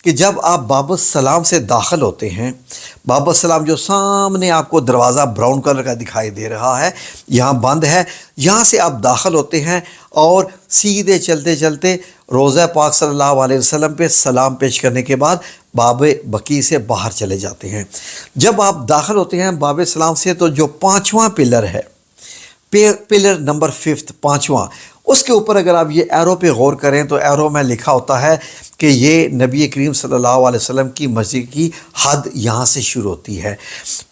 کہ جب آپ باب السلام سے داخل ہوتے ہیں، باب السلام جو سامنے آپ کو دروازہ براؤن کلر کا دکھائی دے رہا ہے، یہاں بند ہے، یہاں سے آپ داخل ہوتے ہیں اور سیدھے چلتے چلتے روضہ پاک صلی اللہ علیہ وسلم پہ سلام پیش کرنے کے بعد باب بقیع سے باہر چلے جاتے ہیں۔ جب آپ داخل ہوتے ہیں باب السلام سے، تو جو پانچواں پلر ہے، پلر نمبر 5 پانچواں، اس کے اوپر اگر آپ یہ ایرو پہ غور کریں تو ایرو میں لکھا ہوتا ہے کہ یہ نبی کریم صلی اللہ علیہ وسلم کی مسجد کی حد یہاں سے شروع ہوتی ہے۔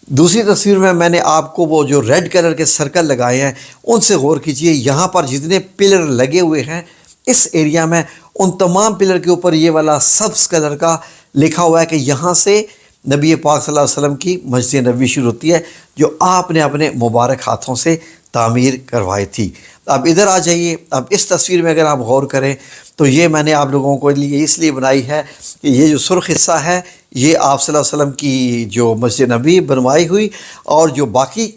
دوسری تصویر میں نے آپ کو وہ جو ریڈ کلر کے سرکل لگائے ہیں ان سے غور کیجئے، یہاں پر جتنے پلر لگے ہوئے ہیں اس ایریا میں، ان تمام پلر کے اوپر یہ والا سبز کلر کا لکھا ہوا ہے کہ یہاں سے نبی پاک صلی اللہ علیہ وسلم کی مسجد نبوی شروع ہوتی ہے، جو آپ نے اپنے مبارک ہاتھوں سے تعمیر کروائی تھی۔ اب ادھر آ جائیے، اب اس تصویر میں اگر آپ غور کریں تو یہ میں نے آپ لوگوں کو لیے اس لیے بنائی ہے کہ یہ جو سرخ حصہ ہے یہ آپ صلی اللہ علیہ وسلم کی جو مسجد نبوی بنوائی ہوئی، اور جو باقی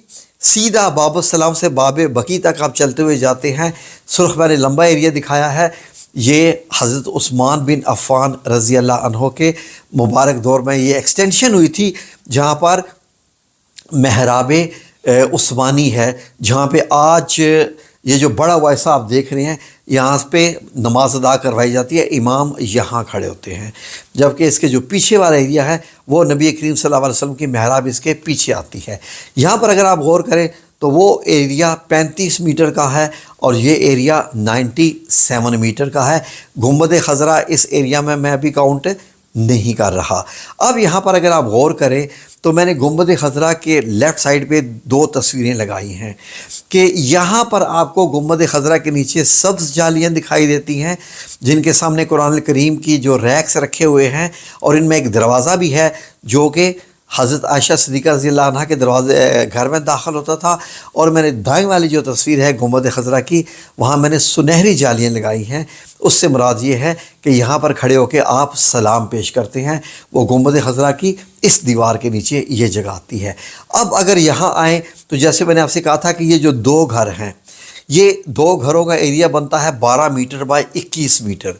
سیدھا باب السلام سے باب بقیع تک آپ چلتے ہوئے جاتے ہیں، سرخ میں نے لمبا ایریا دکھایا ہے، یہ حضرت عثمان بن عفان رضی اللہ عنہ کے مبارک دور میں یہ ایکسٹینشن ہوئی تھی، جہاں پر محراب عثمانی ہے، جہاں پہ آج یہ جو بڑا ہوا ایسا آپ دیکھ رہے ہیں، یہاں پہ نماز ادا کروائی جاتی ہے، امام یہاں کھڑے ہوتے ہیں، جبکہ اس کے جو پیچھے والا ایریا ہے وہ نبی کریم صلی اللہ علیہ وسلم کی محراب اس کے پیچھے آتی ہے۔ یہاں پر اگر آپ غور کریں تو وہ ایریا 35 میٹر کا ہے اور یہ ایریا 97 میٹر کا ہے۔ گنبد خضرا اس ایریا میں ابھی کاؤنٹ نہیں کر رہا۔ اب یہاں پر اگر آپ غور کریں تو میں نے گنبد خضرا کے لیفٹ سائڈ پہ 2 تصویریں لگائی ہیں کہ یہاں پر آپ کو گنبد خضرا کے نیچے سبز جالیاں دکھائی دیتی ہیں، جن کے سامنے قرآن الکریم کی جو ریکس رکھے ہوئے ہیں، اور ان میں ایک دروازہ بھی ہے جو کہ حضرت عائشہ صدیقہ رضی اللہ عنہ کے دروازے گھر میں داخل ہوتا تھا۔ اور میں نے دائیں والی جو تصویر ہے گنبد خضرا کی، وہاں میں نے سنہری جالیاں لگائی ہیں، اس سے مراد یہ ہے کہ یہاں پر کھڑے ہو کے آپ سلام پیش کرتے ہیں، وہ گنبد خضرا کی اس دیوار کے نیچے یہ جگہ آتی ہے۔ اب اگر یہاں آئیں تو جیسے میں نے آپ سے کہا تھا کہ یہ جو 2 گھر ہیں، یہ 2 گھروں کا ایریا بنتا ہے 12 میٹر بائی 21 میٹر،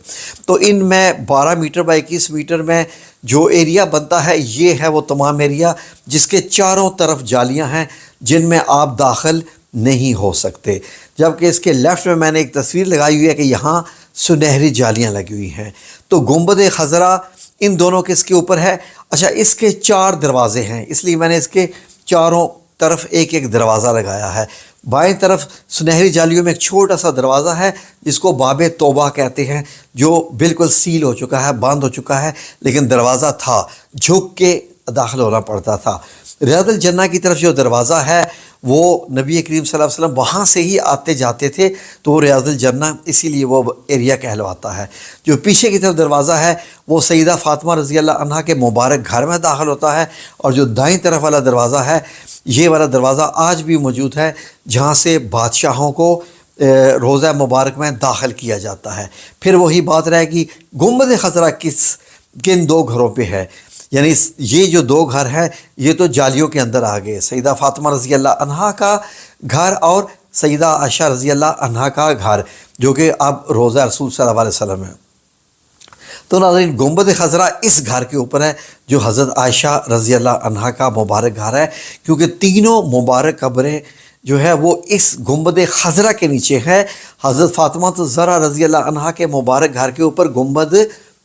تو ان میں 12 میٹر بائی 21 میٹر میں جو ایریا بنتا ہے یہ ہے وہ تمام ایریا جس کے چاروں طرف جالیاں ہیں، جن میں آپ داخل نہیں ہو سکتے۔ جبکہ اس کے لیفٹ میں نے ایک تصویر لگائی ہوئی ہے کہ یہاں سنہری جالیاں لگی ہوئی ہیں۔ تو گنبد خضرا ان دونوں کے اس کے اوپر ہے۔ اچھا، اس کے 4 دروازے ہیں، اس لیے میں نے اس کے چاروں طرف ایک ایک دروازہ لگایا ہے۔ بائیں طرف سنہری جالیوں میں ایک چھوٹا سا دروازہ ہے جس کو باب توبہ کہتے ہیں، جو بالکل سیل ہو چکا ہے، بند ہو چکا ہے، لیکن دروازہ تھا، جھک کے داخل ہونا پڑتا تھا۔ ریاض الجنہ کی طرف جو دروازہ ہے وہ نبی کریم صلی اللہ علیہ وسلم وہاں سے ہی آتے جاتے تھے، تو وہ ریاض الجنہ اسی لیے وہ ایریا کہلواتا ہے۔ جو پیچھے کی طرف دروازہ ہے وہ سیدہ فاطمہ رضی اللہ عنہا کے مبارک گھر میں داخل ہوتا ہے، اور جو دائیں طرف والا دروازہ ہے یہ والا دروازہ آج بھی موجود ہے، جہاں سے بادشاہوں کو روضہ مبارک میں داخل کیا جاتا ہے۔ پھر وہی بات رہے گی، گنبد خضرا کن 2 گھروں پہ ہے؟ یعنی یہ جو 2 گھر ہیں یہ تو جالیوں کے اندر آ گئے، سیدہ فاطمہ رضی اللہ عنہا کا گھر اور سیدہ عائشہ رضی اللہ عنہا کا گھر، جو کہ اب روضہ رسول صلی اللہ علیہ وسلم ہے۔ تو ناظرین، گنبد خضرا اس گھر کے اوپر ہے جو حضرت عائشہ رضی اللہ عنہا کا مبارک گھر ہے، کیونکہ تینوں مبارک قبریں جو ہے وہ اس گنبد خضرا کے نیچے ہے۔ حضرت فاطمہ الزہرا رضی اللہ عنہا کے مبارک گھر کے اوپر گنبد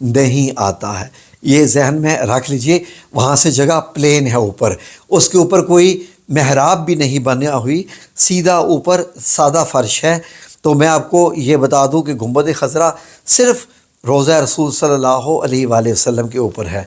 نہیں آتا ہے، یہ ذہن میں رکھ لیجئے۔ وہاں سے جگہ پلین ہے اوپر، اس کے اوپر کوئی محراب بھی نہیں بنا ہوئی، سیدھا اوپر سادہ فرش ہے۔ تو میں آپ کو یہ بتا دوں کہ گنبد خضرا صرف روضہ رسول صلی اللہ علیہ وآلہ وسلم کے اوپر ہے۔